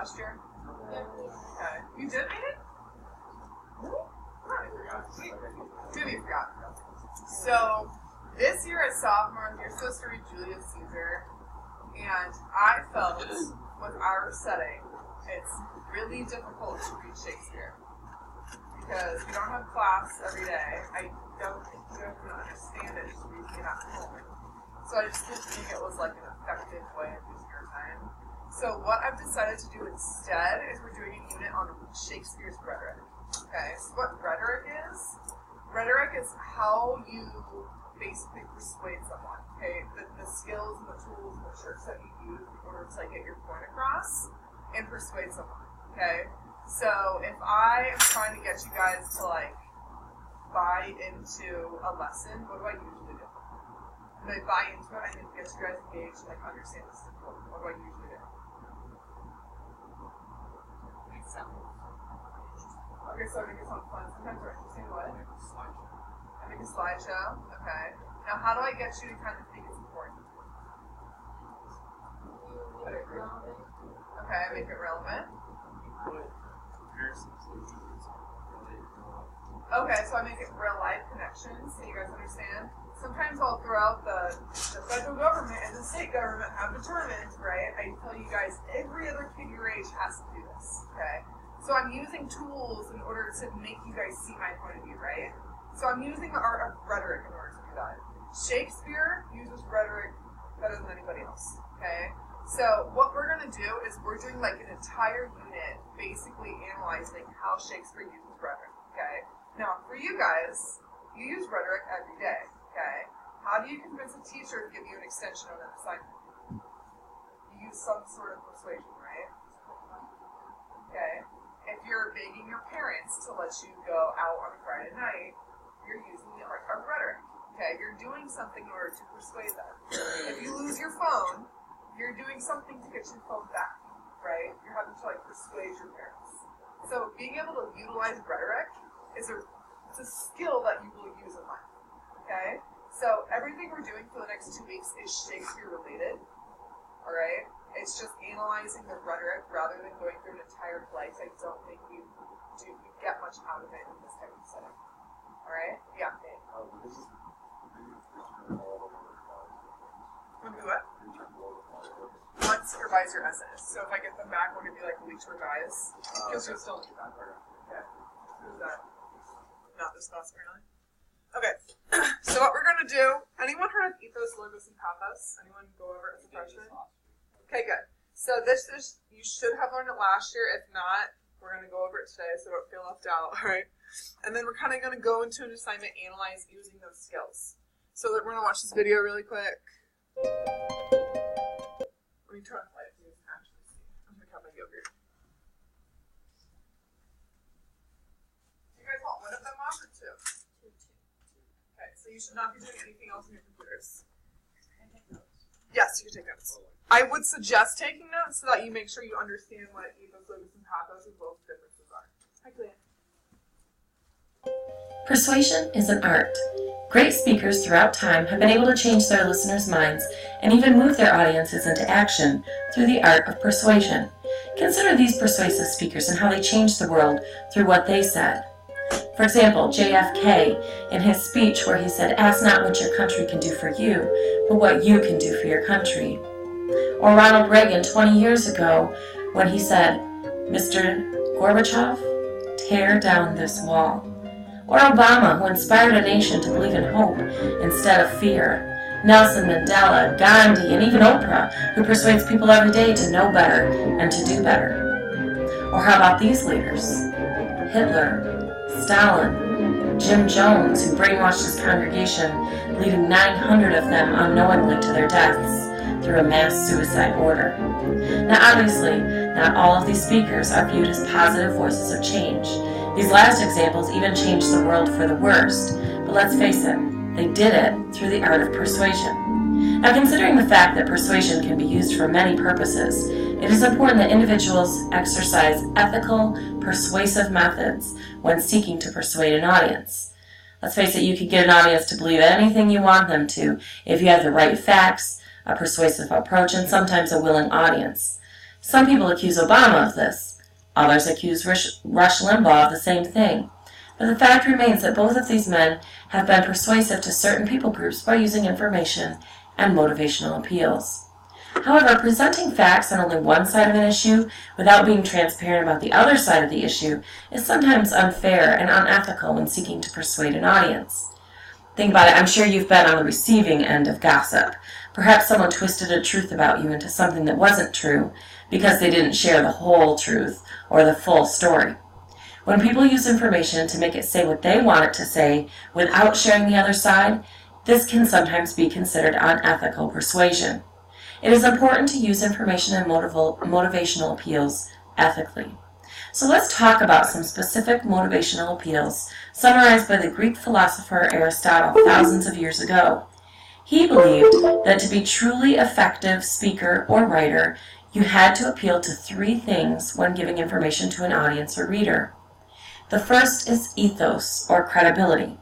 last year? Yeah. Okay. You did read it? Maybe you forgot. So, this year as sophomores, you're supposed to read Julius Caesar, and I felt with our setting, it's really difficult to read Shakespeare because we don't have class every day. I don't think you guys can understand it just reading it at home. So I just didn't think it was like an effective way of using your time. So what I've decided to do instead is we're doing a unit on Shakespeare's rhetoric. Okay, so what rhetoric is how you basically persuade someone. Okay, the skills and the tools and the tricks that you use in order to like get your point across and persuade someone. Okay, so if I am trying to get you guys to like buy into a lesson, what do I usually do? When I buy into it, I need to get you guys engaged, like understand the system. What do I usually do? Okay, so I make it sound fun. Sometimes we're interesting. What? I make a slideshow. Okay. Now, how do I get you to kind of think it's important? Okay, I make it relevant. Okay, so I make it real life connections, so you guys understand. Sometimes I'll throw out the federal government and the state government have determined, right? I tell you guys, every other kid your age has to do this, okay? So I'm using tools in order to make you guys see my point of view, right? So I'm using the art of rhetoric in order to do that. Shakespeare uses rhetoric better than anybody else, okay? So what we're going to do is we're doing like an entire unit basically analyzing how Shakespeare uses rhetoric, okay? Now, for you guys, you use rhetoric every day, okay? How do you convince a teacher to give you an extension on an assignment? You use some sort of persuasion, right? Okay. If you're begging your parents to let you go out on a Friday night, you're using the art of rhetoric. Okay, you're doing something in order to persuade them. If you lose your phone, you're doing something to get your phone back, right? You're having to like persuade your parents. So being able to utilize rhetoric is a skill that you will use in life. Okay? So everything we're doing for the next 2 weeks is Shakespeare related. Alright? It's just analyzing the rhetoric rather than going through an entire play, because I don't think we get much out of it in this type of setting. Alright? Yeah. Want to do what? Once you revise your essays. So if I get them back, we'll give you like a week to revise. Because you'll still do that. Okay. Is that not this class apparently? Okay. So what we're going to do, anyone heard of ethos, logos, and pathos? Anyone go over it as a freshman? Okay, good. So this is, you should have learned it last year. If not, we're going to go over it today so don't feel left out, all right? And then we're kind of going to go into an assignment, analyze using those skills. So that we're going to watch this video really quick. Let me turn on the light so you can actually see. I'm going to have my yogurt. Do you guys want one of them off or two? Okay, so you should not be doing anything else on your computers. Yes, you can take notes. I would suggest taking notes so that you make sure you understand what ethos, logos, and pathos as well as differences are. Hi, Clea. Persuasion is an art. Great speakers throughout time have been able to change their listeners' minds and even move their audiences into action through the art of persuasion. Consider these persuasive speakers and how they changed the world through what they said. For example, JFK, in his speech where he said, "Ask not what your country can do for you, but what you can do for your country." Or Ronald Reagan 20 years ago when he said, "Mr. Gorbachev, tear down this wall." Or Obama, who inspired a nation to believe in hope instead of fear. Nelson Mandela, Gandhi, and even Oprah, who persuades people every day to know better and to do better. Or how about these leaders? Hitler, Stalin, Jim Jones, who brainwashed his congregation, leading 900 of them unknowingly to their deaths through a mass suicide order. Now obviously, not all of these speakers are viewed as positive voices of change. These last examples even changed the world for the worst, but let's face it, they did it through the art of persuasion. Now considering the fact that persuasion can be used for many purposes, it is important that individuals exercise ethical, persuasive methods when seeking to persuade an audience. Let's face it, you can get an audience to believe anything you want them to if you have the right facts, a persuasive approach, and sometimes a willing audience. Some people accuse Obama of this. Others accuse Rush Limbaugh of the same thing. But the fact remains that both of these men have been persuasive to certain people groups by using information and motivational appeals. However, presenting facts on only one side of an issue without being transparent about the other side of the issue is sometimes unfair and unethical when seeking to persuade an audience. Think about it. I'm sure you've been on the receiving end of gossip. Perhaps someone twisted a truth about you into something that wasn't true because they didn't share the whole truth or the full story. When people use information to make it say what they want it to say without sharing the other side, this can sometimes be considered unethical persuasion. It is important to use information and motivational appeals ethically. So let's talk about some specific motivational appeals summarized by the Greek philosopher Aristotle thousands of years ago. He believed that to be truly effective speaker or writer, you had to appeal to three things when giving information to an audience or reader. The first is ethos, or credibility.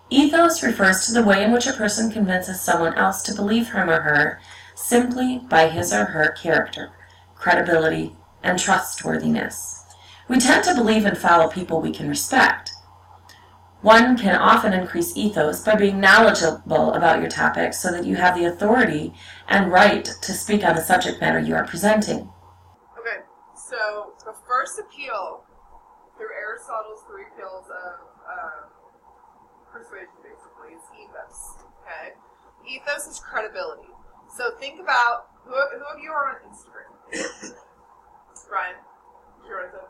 Ethos refers to the way in which a person convinces someone else to believe him or her simply by his or her character, credibility, and trustworthiness. We tend to believe and follow people we can respect. One can often increase ethos by being knowledgeable about your topic so that you have the authority and right to speak on the subject matter you are presenting. Okay, so the first appeal through Aristotle's three appeals of persuasion, basically, is ethos. Okay, ethos is credibility. So think about who of you are on Instagram? Brian, sure what I said?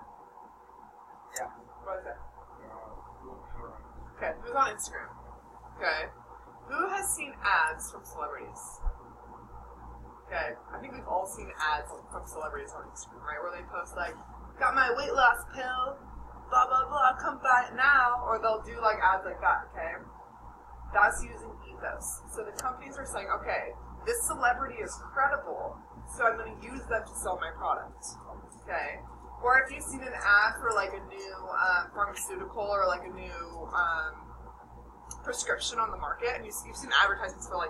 Yeah. What is that? Okay, who's on Instagram? Okay, who has seen ads from celebrities? Okay, I think we've all seen ads from celebrities on Instagram, right? Where they post like, "Got my weight loss pill, blah blah blah, come buy it now," or they'll do like ads like that. Okay, that's using ethos. So the companies are saying, okay, this celebrity is credible, so I'm going to use them to sell my product. Okay. Or if you've seen an ad for like a new pharmaceutical or like a new prescription on the market, and you've seen advertisements for like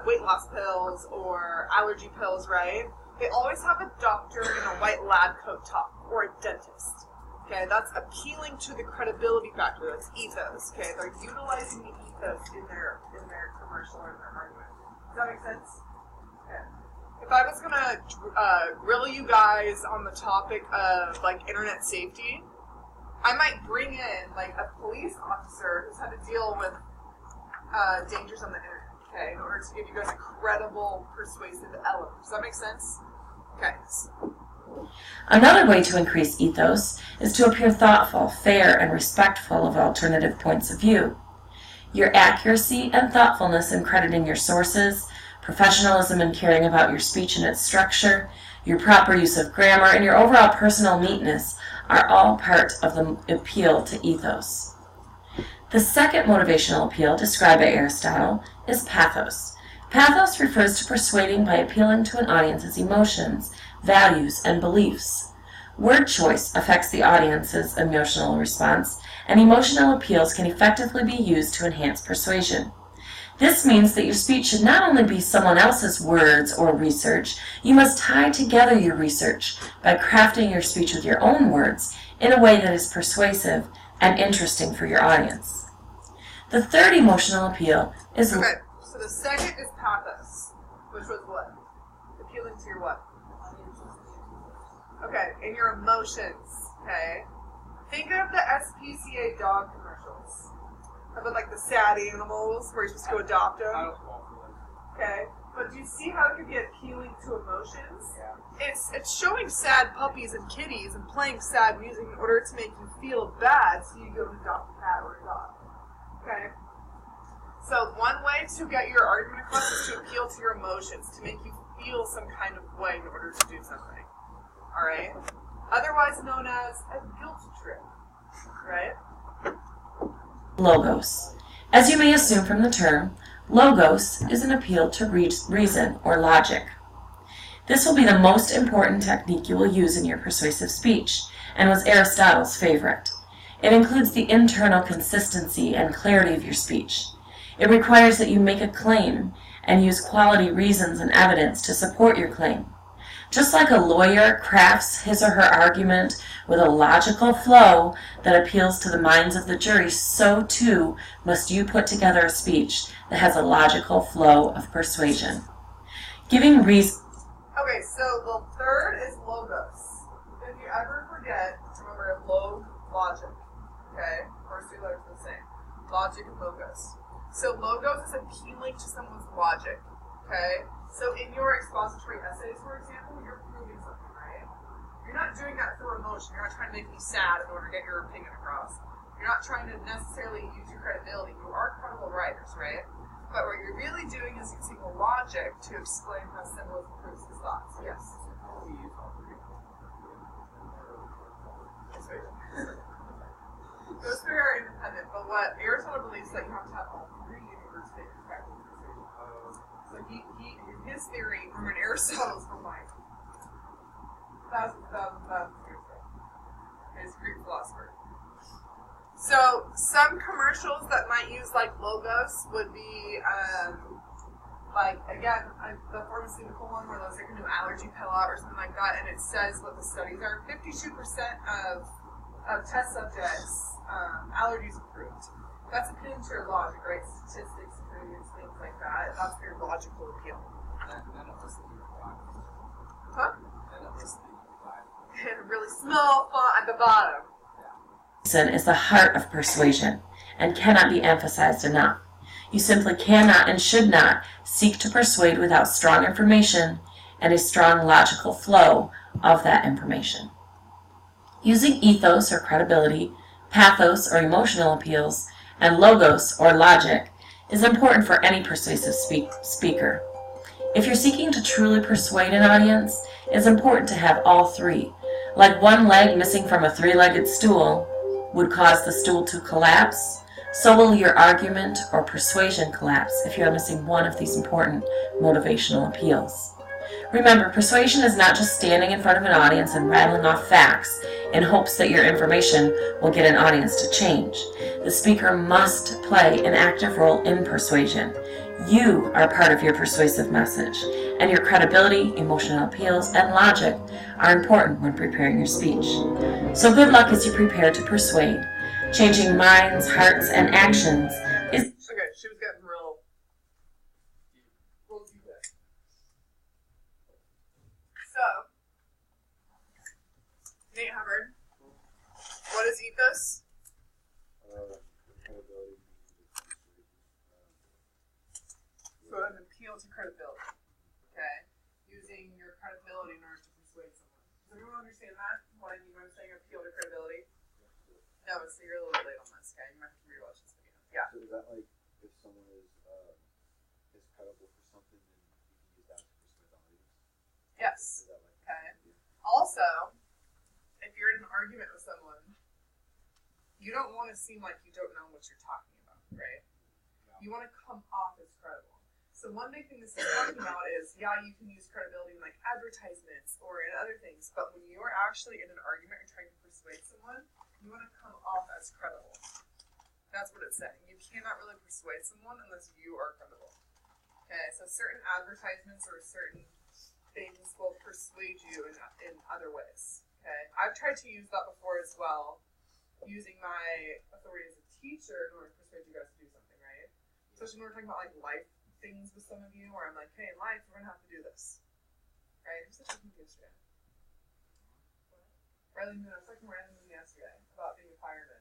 weight loss pills or allergy pills, right? They always have a doctor in a white lab coat top or a dentist. Okay, that's appealing to the credibility factor. That's ethos. Okay, they're utilizing the ethos in their commercial or in their argument. Does that make sense? Okay. If I was gonna grill you guys on the topic of like internet safety, I might bring in like a police officer who's had to deal with dangers on the internet, okay, in order to give you guys a credible, persuasive element. Does that make sense? Okay. Another way to increase ethos is to appear thoughtful, fair, and respectful of alternative points of view. Your accuracy and thoughtfulness in crediting your sources, professionalism in caring about your speech and its structure, your proper use of grammar, and your overall personal neatness are all part of the appeal to ethos. The second motivational appeal described by Aristotle is pathos. Pathos refers to persuading by appealing to an audience's emotions, values, and beliefs. Word choice affects the audience's emotional response, and emotional appeals can effectively be used to enhance persuasion. This means that your speech should not only be someone else's words or research, you must tie together your research by crafting your speech with your own words in a way that is persuasive and interesting for your audience. The third emotional appeal is... Okay, so the second is pathos, which was what? Appealing to your what? Okay, in your emotions, okay? Think of the SPCA dog commercials. About like the sad animals where you're supposed to go adopt them. Okay, but do you see how it can be appealing to emotions? Yeah. It's showing sad puppies and kitties and playing sad music in order to make you feel bad, so you go and adopt a cat or a dog. Okay. So one way to get your argument across is to appeal to your emotions, to make you feel some kind of way in order to do something. All right. Otherwise known as a guilt trip. Right. Logos. As you may assume from the term, logos is an appeal to reason or logic. This will be the most important technique you will use in your persuasive speech, and was Aristotle's favorite. It includes the internal consistency and clarity of your speech. It requires that you make a claim and use quality reasons and evidence to support your claim. Just like a lawyer crafts his or her argument with a logical flow that appeals to the minds of the jury, so too must you put together a speech that has a logical flow of persuasion. Giving reason. Okay, so the third is logos. If you ever forget, remember logic. Okay? First two letters are the same. Logic and logos. So logos is appealing to someone's logic. Okay? So in your expository essays, for example, you're proving something, right? You're not doing that through emotion. You're not trying to make me sad in order to get your opinion across. You're not trying to necessarily use your credibility. You are credible writers, right? But what you're really doing is using the logic to explain how symbolism proves his thoughts. Yes? Those three are independent, but what Aristotle believes that you have to have all three in order to make practical persuasion. So his theory, remember Aristotle's from like thousands years ago. He's a Greek philosopher. So some commercials that might use like logos would be like, again, the pharmaceutical one where there's like a new allergy pill out or something like that, and it says what the studies are. 52% of test subjects, allergies approved. That's appealing to your logic, right? Statistics, improvements, things like that. That's their logical appeal. Huh? And really small font at the bottom. Reason is the heart of persuasion and cannot be emphasized enough. You simply cannot and should not seek to persuade without strong information and a strong logical flow of that information. Using ethos or credibility, pathos or emotional appeals, and logos or logic is important for any persuasive speaker. If you're seeking to truly persuade an audience, it's important to have all three. Like one leg missing from a three-legged stool would cause the stool to collapse, so will your argument or persuasion collapse if you're missing one of these important motivational appeals. Remember, persuasion is not just standing in front of an audience and rattling off facts in hopes that your information will get an audience to change. The speaker must play an active role in persuasion. You are part of your persuasive message, and your credibility, emotional appeals, and logic are important when preparing your speech. So good luck as you prepare to persuade. Changing minds, hearts, and actions is... Okay, she was getting real deep there. So, Nate Hubbard, what is ethos? So an appeal to credibility, okay? Using your credibility in order to persuade someone. Does everyone understand that? When I'm saying appeal to credibility? No, so you're a little bit late on this, okay? You might have to rewatch this video. Yeah. So is that like if someone is credible for something, then you can use that to persuade the audience? Yes. Is that like, okay. Also, if you're in an argument with someone, you don't want to seem like you don't know what you're talking about, right? Yeah. You want to come off as credible. So one big thing this is talking about is, yeah, you can use credibility in like advertisements or in other things, but when you're actually in an argument or trying to persuade someone, you want to come off as credible. That's what it's saying. You cannot really persuade someone unless you are credible. Okay, so certain advertisements or certain things will persuade you in other ways. Okay, I've tried to use that before as well, using my authority as a teacher in order to persuade you guys to do something, right? Especially when we're talking about like life things with some of you, where I'm like, hey, in life, we're going to have to do this. Right? I was talking yesterday. I was talking to Riley yesterday about being a fireman.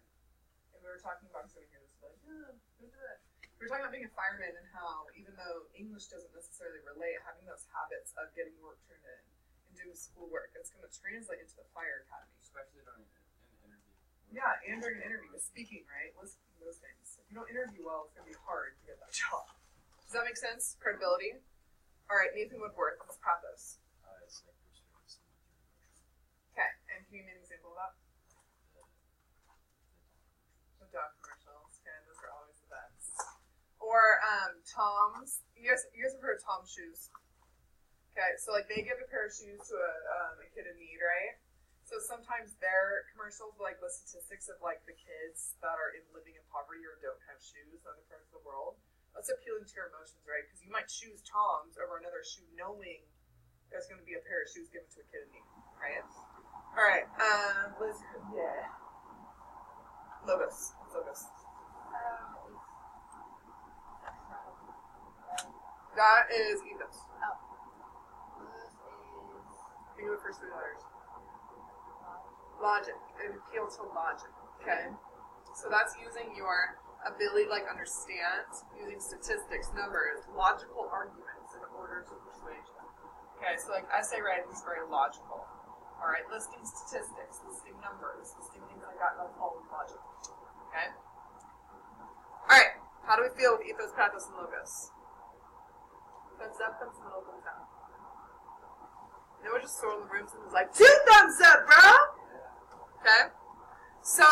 And we were talking about, he's going to hear this, but yeah, don't do that. We were talking about being a fireman and how, even though English doesn't necessarily relate, having those habits of getting work turned in and doing schoolwork, it's going to translate into the fire academy. especially during an interview? Yeah, and during an interview, speaking, right? Listening, those things. If you don't interview well, it's going to be hard to get that job. Does that make sense? Credibility? Alright, Nathan Woodworth, what's pathos? It's like persuading someone through emotion. Okay, and can you give me an example of that? The dog commercials. Okay, those are always the best. Or, Tom's. You guys have heard of Tom's shoes? Okay, so like they give a pair of shoes to a kid in need, right? So sometimes their commercials will like the statistics of like the kids that are living in poverty or don't have shoes in other parts of the world. That's appealing to your emotions, right? Because you might choose Tom's over another shoe knowing There's going to be a pair of shoes given to a kid in need, right? All right. Liz, yeah. Logos. What's logos? That is ethos. Think of the first 3 letters. Logic. It appeals to logic. Okay. So that's using your ability to understand, using statistics, numbers, logical arguments in order to persuade you. Okay, so essay writing is very logical. Alright, listing statistics, listing numbers, listing things like that, that's all logic. Okay? Alright, how do we feel with ethos, pathos, and logos? Thumbs up, thumbs middle, thumbs down. They were just throwing the rooms and was like, 2 thumbs up, bro! Okay? So,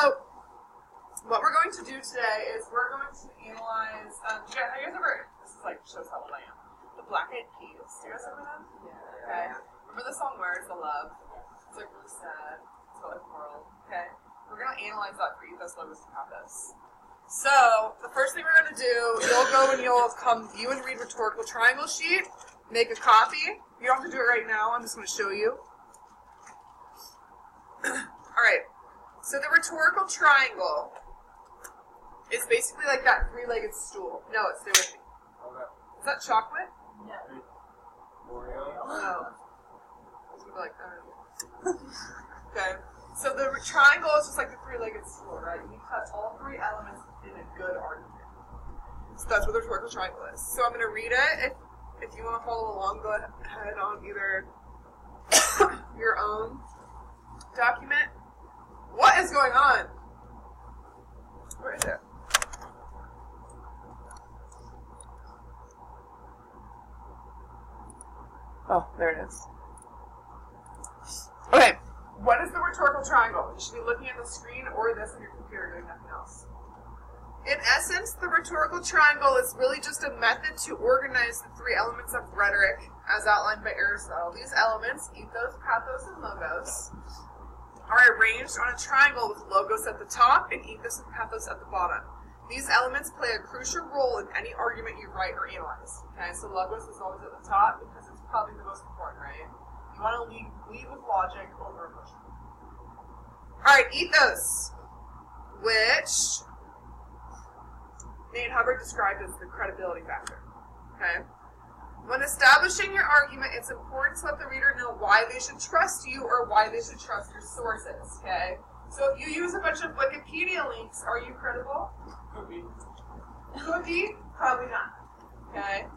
what we're going to do today is we're going to analyze, have you guys ever, this is shows how old I am, the Black Eyed Peas. Do you guys remember them? Yeah. Okay. Remember the song Where's the Love? It's really sad. It's about the world. Okay? We're going to analyze that for ethos, logos, and pathos. So, the first thing we're going to do, you'll go and you'll come view and read rhetorical triangle sheet, make a copy. You don't have to do it right now, I'm just going to show you. Alright, so the rhetorical triangle is basically like that 3-legged stool. No, stay with me. Okay. Is that chocolate? No. Oreo? No. It's going to be like, okay. So the triangle is just like the 3-legged stool, right? You cut all 3 elements in a good argument. So that's what the rhetorical triangle is. So I'm going to read it. If you want to follow along, go ahead on either your own document. What is going on? Where is it? Oh, there it is. Okay. What is the rhetorical triangle? You should be looking at the screen or this on your computer doing nothing else. In essence, the rhetorical triangle is really just a method to organize the 3 elements of rhetoric as outlined by Aristotle. These elements, ethos, pathos, and logos, are arranged on a triangle with logos at the top and ethos and pathos at the bottom. These elements play a crucial role in any argument you write or analyze. Okay, so logos is always at the top because it's probably the most important, right? You want to lead with logic over emotion. Alright, ethos, which Nate Hubbard described as the credibility factor. Okay? When establishing your argument, it's important to let the reader know why they should trust you or why they should trust your sources. Okay? So if you use a bunch of Wikipedia links, are you credible? Could be. Could be? Probably not. Okay?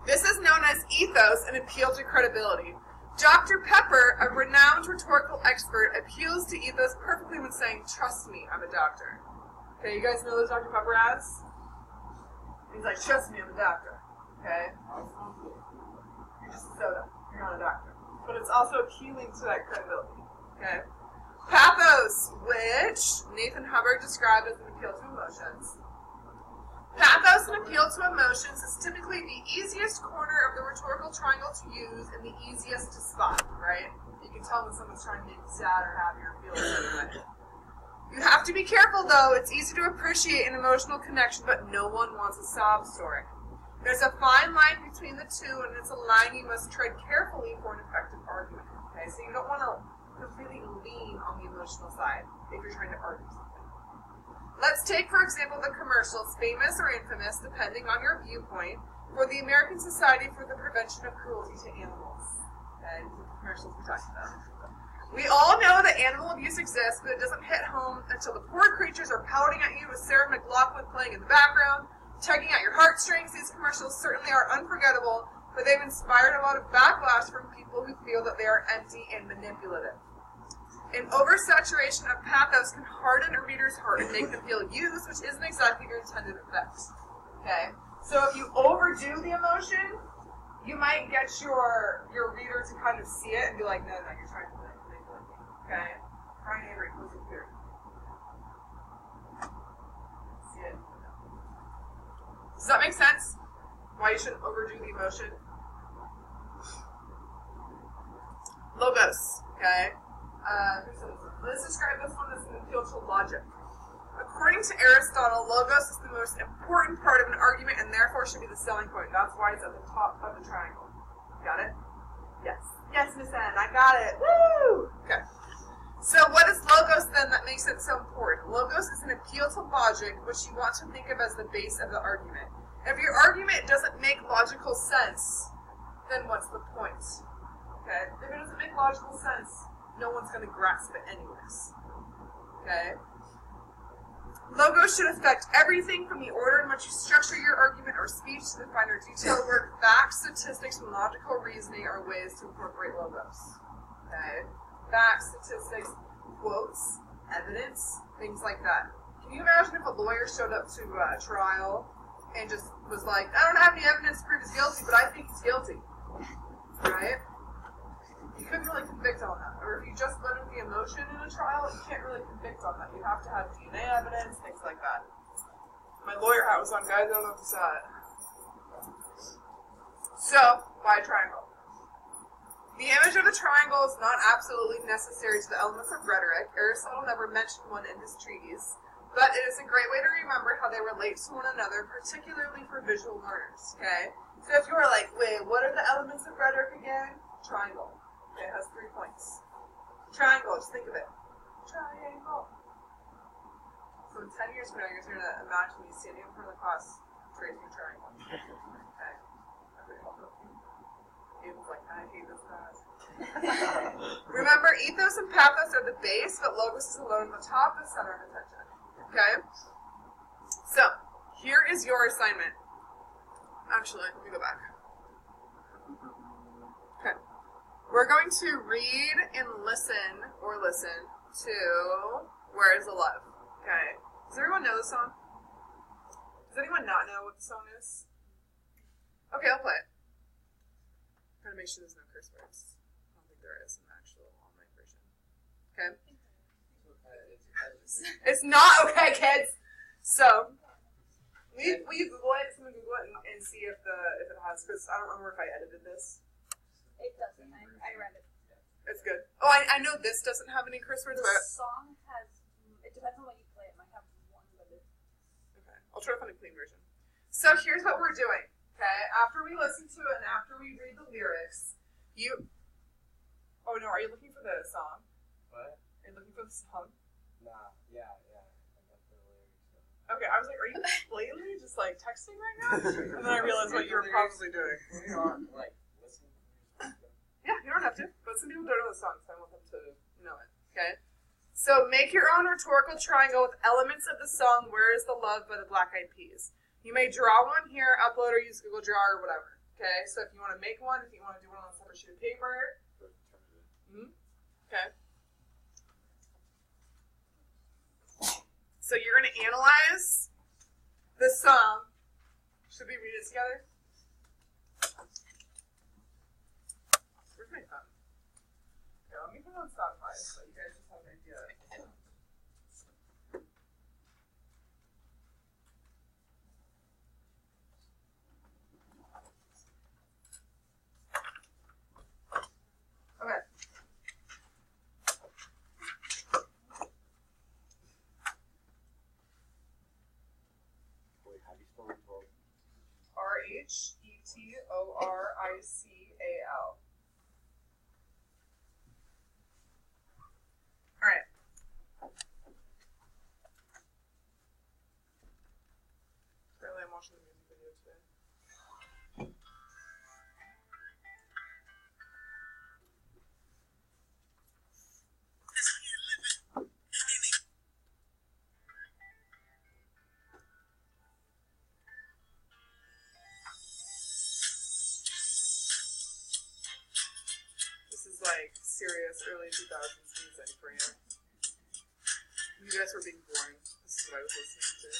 This is known as ethos, an appeal to credibility. Dr. Pepper, a renowned rhetorical expert, appeals to ethos perfectly when saying, "Trust me, I'm a doctor." Okay, you guys know those Dr. Pepper ads? He's like, "Trust me, I'm a doctor." Okay? You're just a soda. You're not a doctor. But it's also appealing to that credibility. Okay? Pathos, which Nathan Hubbard described as an appeal to emotions. Pathos, an appeal to emotions, is typically the easiest corner of the rhetorical triangle to use and the easiest to spot, right? You can tell when someone's trying to make you sad or happy or feel a certain way. You have to be careful, though. It's easy to appreciate an emotional connection, but no one wants a sob story. There's a fine line between the two, and it's a line you must tread carefully for an effective argument. Okay, so you don't want to completely lean on the emotional side if you're trying to argue something. Let's take, for example, the commercials, famous or infamous, depending on your viewpoint, for the American Society for the Prevention of Cruelty to Animals. Okay, the commercials we talked about. We all know that animal abuse exists, but it doesn't hit home until the poor creatures are pouting at you with Sarah McLachlan playing in the background, tugging at your heartstrings. These commercials certainly are unforgettable, but they've inspired a lot of backlash from people who feel that they are empty and manipulative. An oversaturation of pathos can harden a reader's heart and make them feel used, which isn't exactly your intended effect. Okay? So if you overdo the emotion, you might get your reader to kind of see it and be like, no, you're trying to manipulate me. Okay? Brian Avery, close your computer. See it? Does that make sense? Why you shouldn't overdo the emotion? Logos. Okay? Let's describe this one as an appeal to logic. According to Aristotle, logos is the most important part of an argument and therefore should be the selling point. That's why it's at the top of the triangle. Got it? Yes. Yes, Miss N, I got it. Woo! Okay. So what is logos then that makes it so important? Logos is an appeal to logic, which you want to think of as the base of the argument. If your argument doesn't make logical sense, then what's the point? Okay? If it doesn't make logical sense, no one's going to grasp it anyways. Okay? Logos should affect everything from the order in which you structure your argument or speech to the finer detailed work. Facts, statistics, and logical reasoning are ways to incorporate logos. Okay? Facts, statistics, quotes, evidence, things like that. Can you imagine if a lawyer showed up to a trial and just was like, I don't have any evidence to prove he's guilty, but I think he's guilty. Right? You couldn't really convict on that. Or if you just led with the emotion in a trial, you can't really convict on that. You have to have DNA evidence, things like that. My lawyer hat was on, guys. I don't know if you saw it. So, why triangle? The image of a triangle is not absolutely necessary to the elements of rhetoric. Aristotle never mentioned one in his treatise, but it is a great way to remember how they relate to one another, particularly for visual learners. Okay? So if you are like, wait, what are the elements of rhetoric again? Triangle. Okay, it has 3 points. Triangle, just think of it. Triangle. So in 10 years from now, you're going to imagine me standing in front of the class tracing a triangle. Okay? It's like, I hate this class. Remember, ethos and pathos are the base, but logos is alone at the top, the center of attention. Okay? So, here is your assignment. Actually, let me go back. Okay. We're going to read and listen to Where is the Love? Okay. Does everyone know the song? Does anyone not know what the song is? Okay, I'll play it. I'm trying to make sure there's no curse words. I don't think there is in the actual online version. Okay? It's not okay, kids! So, will you Google it? Someone Google it and see if it has, because I don't remember if I edited this. It doesn't. I read it. It's good. Oh, I know this doesn't have any curse words, The but... song has, it depends on what you play. It might have one, but it... Okay, I'll try to find a clean version. So here's what we're doing, okay? After we listen to it and after we read the lyrics, Oh no, are you looking for the song? What? Are you looking for the song? Nah, yeah. I got the lyrics. Okay, I was like, are you blatantly just like texting right now? And then I realized what you were probably doing. We are, like, listening. Yeah, you don't have to, but some people don't know the song, so I want them to know it, okay? So make your own rhetorical triangle with elements of the song Where is the Love by the Black Eyed Peas. You may draw one here, upload, or use Google Draw or whatever, okay? So if you want to make one, if you want to do one on a separate sheet of paper, okay. So you're going to analyze the song. Should we read it together? Where's my phone? Okay, let me put it on Spotify so you guys just have an idea. Okay. Wait, how do you spell rhetorical? Rhetorical. Alright. Apparently I'm watching the music video today. This is like serious early 2000s music for you. You guys were being born. This is what I was listening to.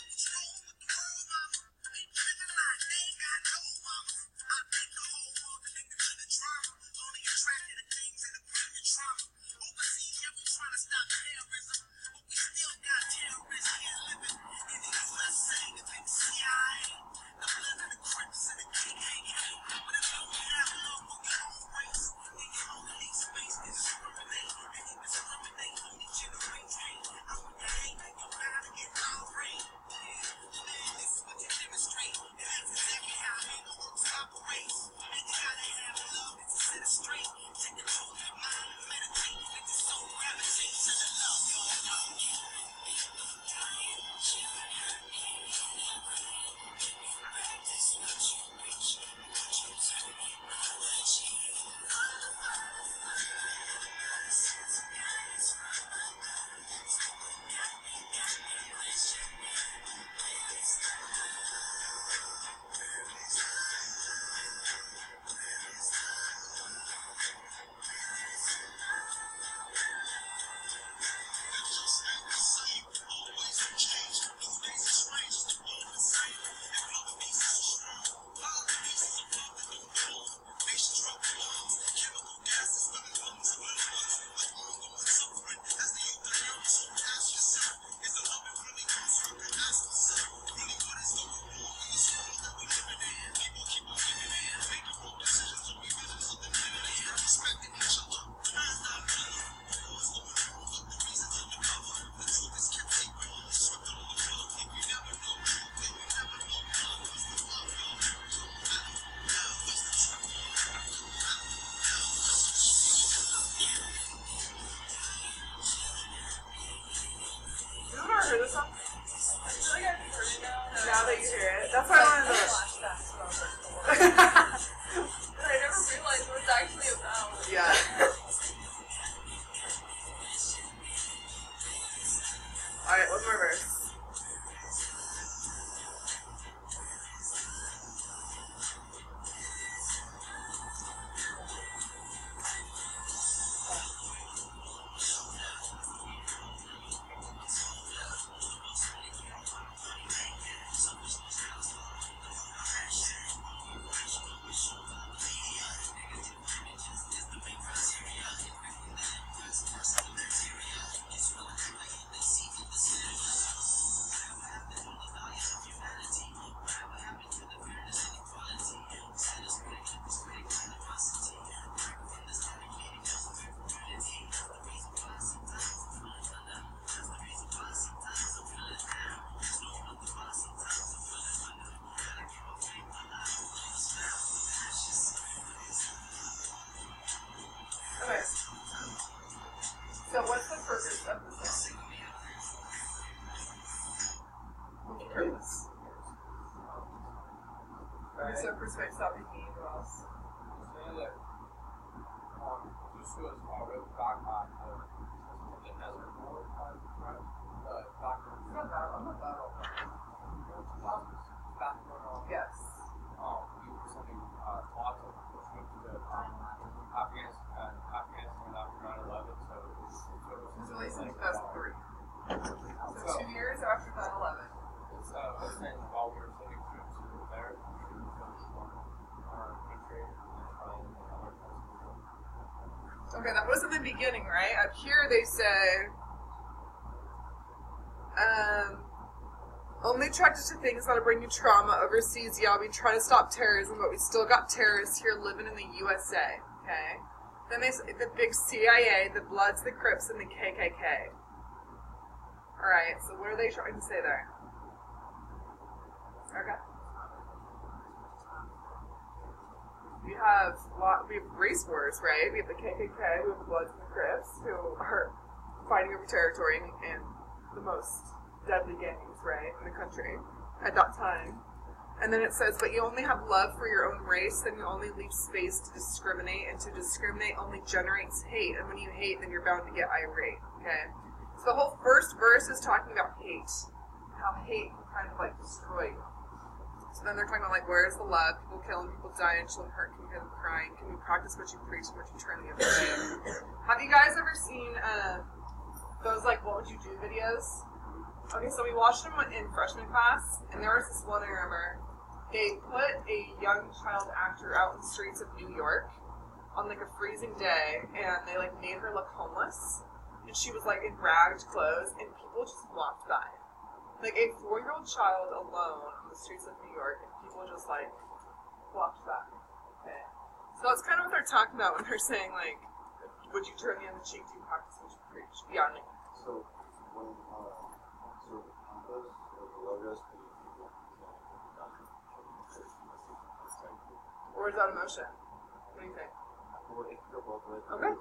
So persuade stop being mean to us. Say that Yeshua's already back on the Ezra Lord, right? Doctor. I'm not that old. Back when Yes. you recently talked to Afghanistan after 9/11, so It was released in 2003. So 2 years after 9/11. it's saying while we were sending troops there, we should focus on our country and probably other parts of the world. Okay, that was in the beginning, right? Up here they say, only attracted to things that'll bring you trauma. Overseas, yeah, we try to stop terrorism, but we still got terrorists here living in the USA. Okay? Then they say the big CIA, the Bloods, the Crips, and the KKK. Alright, so what are they trying to say there? Okay. We have race wars, right? We have the KKK, we have the Bloods and the Crips, who are fighting over territory and the most deadly gangs, right, in the country at that time. And then it says, but you only have love for your own race, then you only leave space to discriminate, and to discriminate only generates hate. And when you hate, then you're bound to get irate, okay? So the whole first verse is talking about hate, how hate can kind of like destroy you. So then they're talking about like, where is the love? People kill and people die and children hurt. Can you hear them crying? Can you practice what you preach and what you turn the other way? Have you guys ever seen those like what would you do videos? Okay, so we watched them in freshman class, and there was this one I remember. They put a young child actor out in the streets of New York on like a freezing day, and they like made her look homeless, and she was like in ragged clothes, and people just walked by. Like a 4-year-old child alone on the streets of New York, and people just like walked by. Okay, so that's kind of what they're talking about when they're saying like, would you turn the other cheek? Do you practice what you preach? Yeah, Nick. So when sort of the campus or the logos, people Or is that emotion? What do you think? well, it can go both ways. Okay.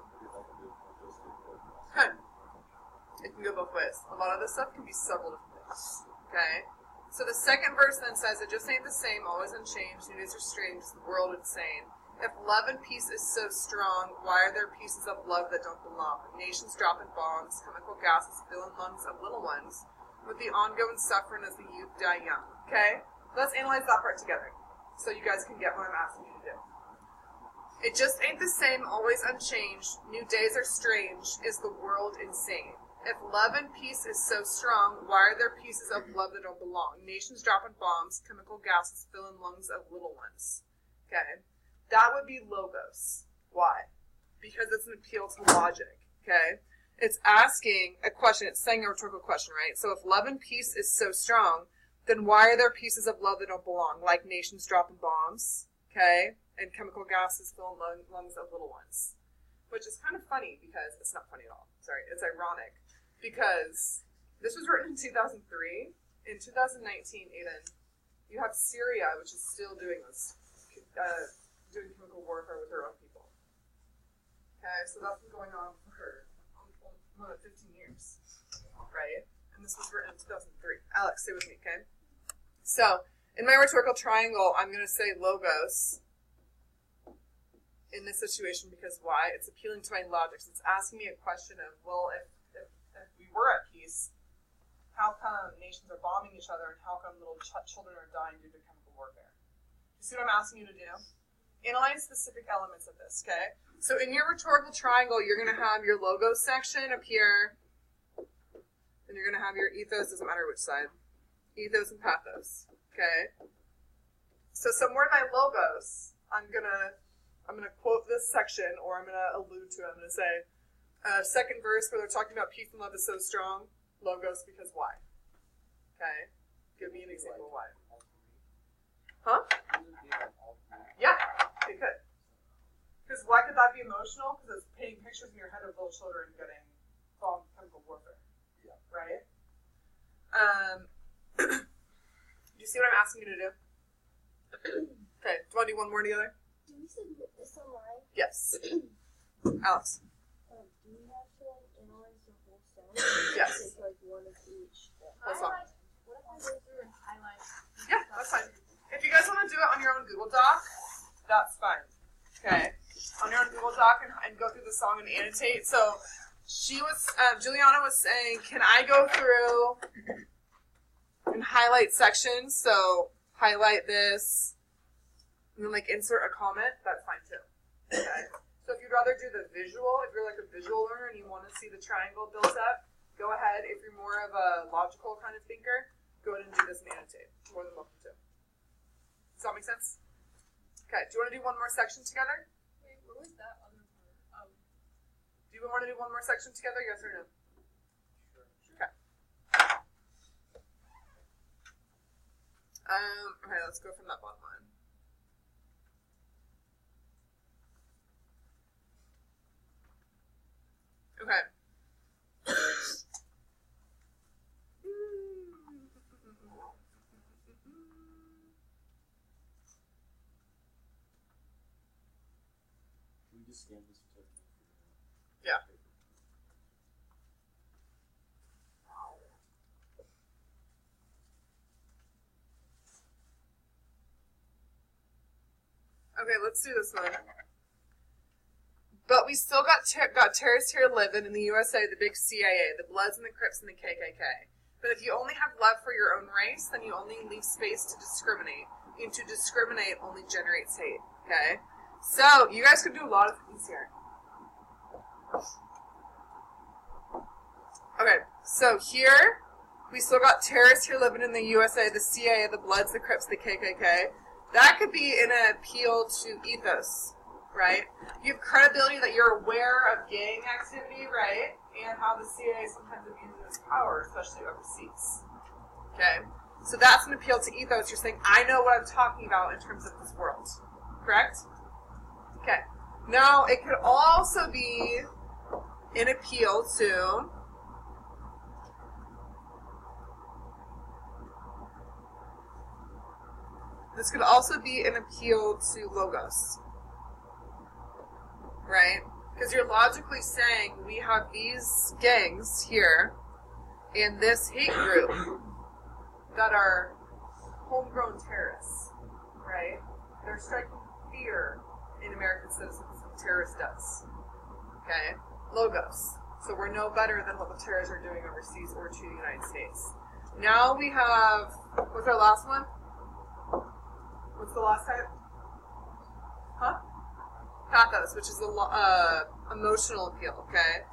Good. It can go both ways. A lot of this stuff can be several different things. Okay? So the second verse then says, it just ain't the same, always unchanged, new days are strange, the world insane. If love and peace is so strong, why are there pieces of love that don't belong? Nations dropping bombs, chemical gases filling lungs of little ones, with the ongoing suffering as the youth die young. Okay? Let's analyze that part together, so you guys can get what I'm asking you to do. It just ain't the same, always unchanged, new days are strange, is the world insane. If love and peace is so strong, why are there pieces of love that don't belong? Nations dropping bombs, chemical gases filling lungs of little ones. Okay? That would be logos. Why? Because it's an appeal to logic. Okay? It's asking a question. It's saying a rhetorical question, right? So if love and peace is so strong, then why are there pieces of love that don't belong? Like nations dropping bombs, okay? And chemical gases filling lungs of little ones. Which is kind of funny because, it's not funny at all. Sorry, it's ironic. Because this was written in 2003. In 2019, Aiden, you have Syria, which is still doing this. Doing chemical warfare with their own people. Okay, so that's been going on for more than 15 years, right? And this was written in 2003. Alex, stay with me, okay? So, in my rhetorical triangle, I'm going to say logos in this situation because why? It's appealing to my logic. So it's asking me a question of, well, if we were at peace, how come nations are bombing each other and how come little children are dying due to chemical warfare? You see what I'm asking you to do? Analyze specific elements of this, okay? So in your rhetorical triangle, you're going to have your logos section up here, and you're going to have your ethos, doesn't matter which side, ethos and pathos, okay? So somewhere in my logos, I'm gonna quote this section, or I'm gonna allude to it. I'm gonna say, second verse where they're talking about peace and love is so strong, logos because why? Okay? Give me an example of why. Huh? Yeah, it could. Because why could that be emotional? Because it's painting pictures in your head of little children getting bombed with chemical warfare. Yeah. Right? Do you see what I'm asking you to do? Okay, do you want to do one more together? Do we submit this online? Yes. Alex. Do we have to analyze the whole sound? Yes. Take like one of each. Whole song. What if I go through and highlight? Yeah, that's fine. If you guys want to do it on your own Google Doc, that's fine. Okay, on your own Google Doc and go through the song and annotate. So Juliana was saying, can I go through and highlight sections? So highlight this, and then like insert a comment. That's fine too. Okay. So if you'd rather do the visual, if you're like a visual learner and you want to see the triangle built up, go ahead. If you're more of a logical kind of thinker, go ahead and do this and annotate. More than welcome to. Does that make sense? Okay. Do you want to do one more section together? Wait, what was that other part? Do you want to do one more section together? Yes or no? Okay. Okay, let's go from that bottom line. Okay. Can we just scan this and type it in for Yeah. paper? Okay, let's do this one. But we still got terrorists here living in the USA, the big CIA, the Bloods and the Crips and the KKK. But if you only have love for your own race, then you only leave space to discriminate. And to discriminate only generates hate. Okay? So, you guys could do a lot of things here. Okay, so here, we still got terrorists here living in the USA, the CIA, the Bloods, the Crips, the KKK. That could be an appeal to ethos, right? You have credibility that you're aware of gang activity, right? And how the CIA sometimes abuses its power, especially overseas. Okay? So that's an appeal to ethos. You're saying, I know what I'm talking about in terms of this world. Correct? Okay. Now, it could also be an appeal to this could also be an appeal to logos. Right? Because you're logically saying we have these gangs here and this hate group that are homegrown terrorists, right? They're striking fear in American citizens what terrorists does. Okay? Logos. So we're no better than what the terrorists are doing overseas or to the United States. Now we have, what's our last one? What's the last type? Huh? Pathos, which is emotional appeal, okay?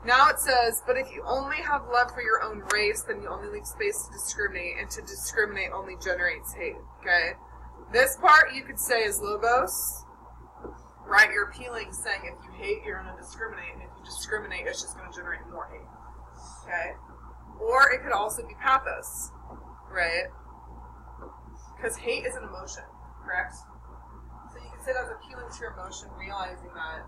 Now it says, but if you only have love for your own race, then you only leave space to discriminate, and to discriminate only generates hate, okay? This part you could say is logos, right? You're appealing, saying if you hate, you're going to discriminate, and if you discriminate, it's just going to generate more hate, okay? Or it could also be pathos, right? Because hate is an emotion, correct? So you can say that's appealing to your emotion, realizing that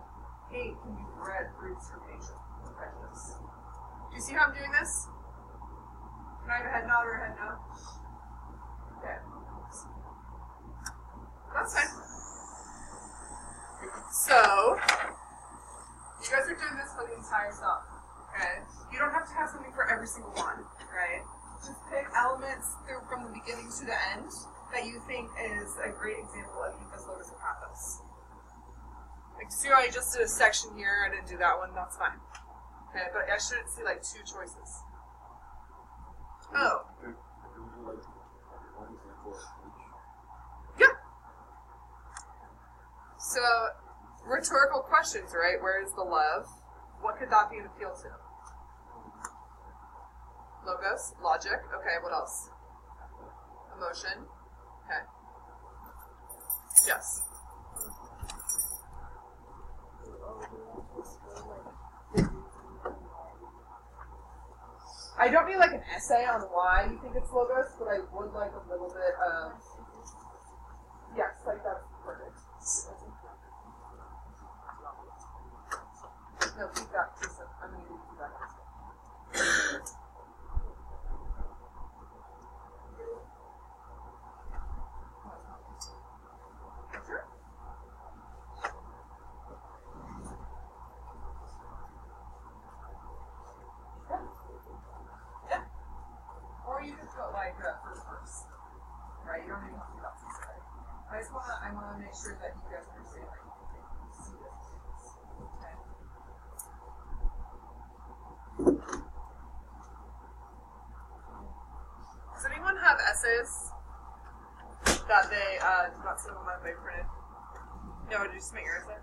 hate can be bred through discrimination and prejudice. Do you see how I'm doing this? Can I have a head nod or a head no? Okay. That's fine. So, you guys are doing this for the entire song, okay? You don't have to have something for every single one, right? Just pick elements through from the beginning to the end that you think is a great example of ethos, logos, and pathos. Like, see how I just did a section here, I didn't do that one, that's fine. Okay, but I shouldn't see like two choices. Oh. Can we do like one example of each? Yeah. So, rhetorical questions, right? Where is the love? What could that be an appeal to? Logos, logic. Okay, what else? Emotion. Okay. Yes. I don't need like an essay on why you think it's logos, but I would like a little bit of. Yes, like that's perfect. No, keep that. Please. I'm going to keep that. Sure. Yeah. Or you could put like first verse, right? You don't want to make sure that you guys understand. See it. Okay. Does anyone have essays that they did not send on that they printed? No, did you submit your essay?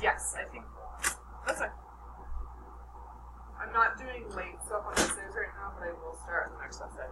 Yes, I think that's fine. I'm not doing late stuff on essays right now, but I will start on the next essay.